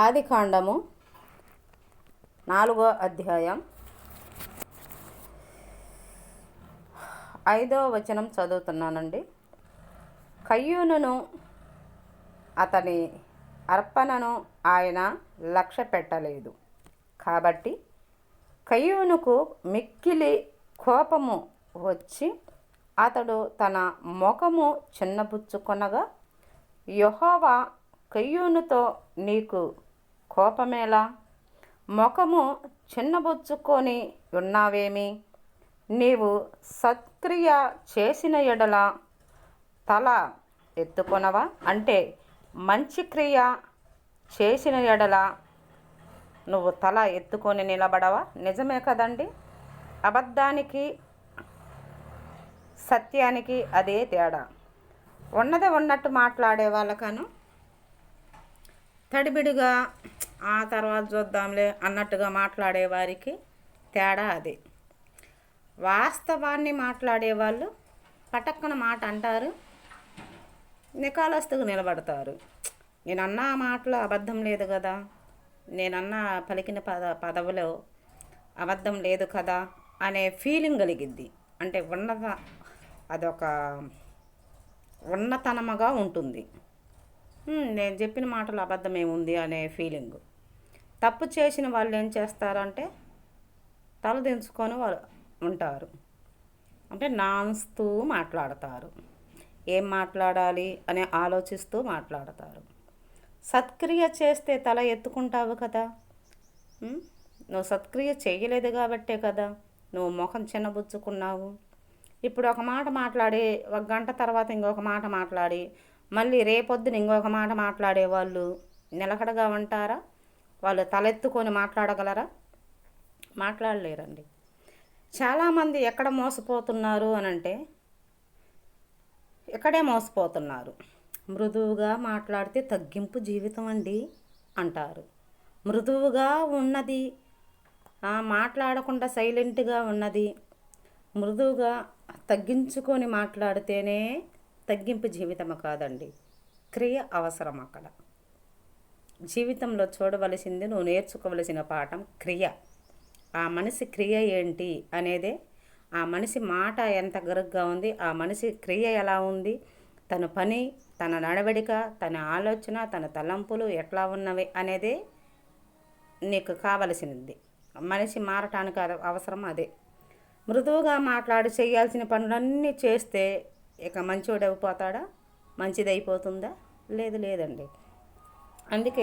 ఆదికాండము 4వ అధ్యాయం 5వ వచనం చదువుతున్నానండి. కయ్యూనును అతని అర్పణను ఆయన లక్ష్య పెట్టలేదు కాబట్టి కయ్యూనుకు మిక్కిలి కోపము వచ్చి అతడు తన ముఖము చిన్నబుచ్చుకొనగా, యెహోవా కయ్యూనుతో నీకు కోపమేలా? ముఖము చిన్నబుచ్చుకొని ఉన్నావేమి? నీవు సత్క్రియ చేసిన ఎడల తల ఎత్తుకొనవా? అంటే మంచి క్రియ చేసిన ఎడల నువ్వు తల ఎత్తుకొని నిలబడవా? నిజమే కదండి. అబద్ధానికి సత్యానికి అదే తేడా. ఉన్నది ఉన్నట్టు మాట్లాడే వాళ్ళకను తడిబిడిగా ఆ తర్వాత చూద్దాంలే అన్నట్టుగా మాట్లాడే వారికి తేడా అదే. వాస్తవాన్ని మాట్లాడేవాళ్ళు పటక్కన మాట అంటారు, నికాలస్తుకు నిలబడతారు. నేనన్న మాటలో అబద్ధం లేదు కదా, నేనన్న పలికిన పదవిలో అబద్ధం లేదు కదా అనే ఫీలింగ్ కలిగిద్ది. అంటే అదొక ఉన్నతనముగా ఉంటుంది. నేను చెప్పిన మాటలు అబద్ధం ఏముంది అనే ఫీలింగ్. తప్పు చేసిన వాళ్ళు ఏం చేస్తారంటే తలదించుకొని వాళ్ళు ఉంటారు. అంటే నాన్స్తూ మాట్లాడతారు, ఏం మాట్లాడాలి అని ఆలోచిస్తూ మాట్లాడతారు. సత్క్రియ చేస్తే తల ఎత్తుకుంటావు కదా. నువ్వు సత్క్రియ చేయలేదు కాబట్టే కదా నువ్వు ముఖం చిన్నబుచ్చుకున్నావు. ఇప్పుడు ఒక మాట మాట్లాడి 1 గంట తర్వాత ఇంకొక మాట మాట్లాడి మళ్ళీ రేపొద్దున ఇంకొక మాట మాట్లాడే వాళ్ళు నిలకడగా ఉంటారా? వాళ్ళు తలెత్తుకొని మాట్లాడగలరా? మాట్లాడలేరండి. చాలామంది ఎక్కడ మోసపోతున్నారు అనంటే ఇక్కడే మోసపోతున్నారు. మృదువుగా మాట్లాడితే తగ్గింపు జీవితం అండి అంటారు. మృదువుగా ఉన్నది, మాట్లాడకుండా సైలెంట్గా ఉన్నది, మృదువుగా తగ్గించుకొని మాట్లాడితేనే తగ్గింపు జీవితం కాదండి. క్రియ అవసరం. అక్కడ జీవితంలో చూడవలసింది, నువ్వు నేర్చుకోవలసిన పాఠం క్రియ. ఆ మనిషి క్రియ ఏంటి అనేదే, ఆ మనిషి మాట ఎంత గరుగ్గా ఉంది, ఆ మనిషి క్రియ ఎలా ఉంది, తన పని, తన నడవడిక, తన ఆలోచన, తన తలంపులు ఎట్లా ఉన్నవి అనేదే నీకు కావలసినది. మనిషి మారటానికి అవసరం అదే. మృదువుగా మాట్లాడి చేయాల్సిన పనులన్నీ చేస్తే ఇక మంచోడు అయిపోతాడా? మంచిది అయిపోతుందా? లేదండి. అందుకే